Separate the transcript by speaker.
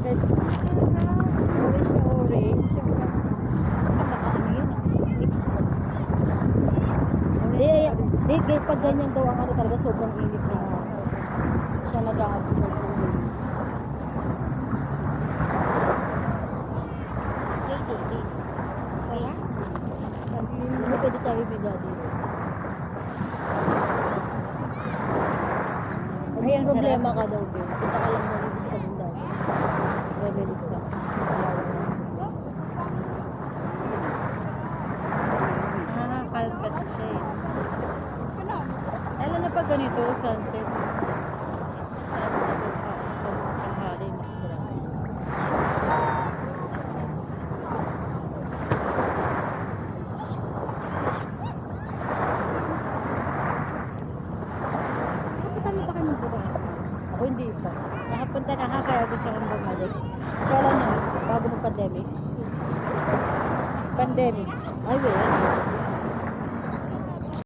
Speaker 1: Red. Orange na orange. Ano yun? Lips ko. Di, pag ganyan daw ang ano talaga, sobrang init na. Siya nag-absorb. Kaya? Ano pwede tayo bigado? May problema ka daw, Ben. Punta ka lang na dito sa Tabundan. Revelis ka.
Speaker 2: Nakakakalm kasi siya eh. Lalo na pag ganito, sunset. Tanghali na.
Speaker 1: Nakapunta mo ba kayo ng buka? Ako hindi pa.
Speaker 2: Nakapunta na ka, kaya gusto kong bumalik.
Speaker 1: Kailan yun? Bago ng pandemic?
Speaker 2: Pandemic.
Speaker 1: Ay, wala.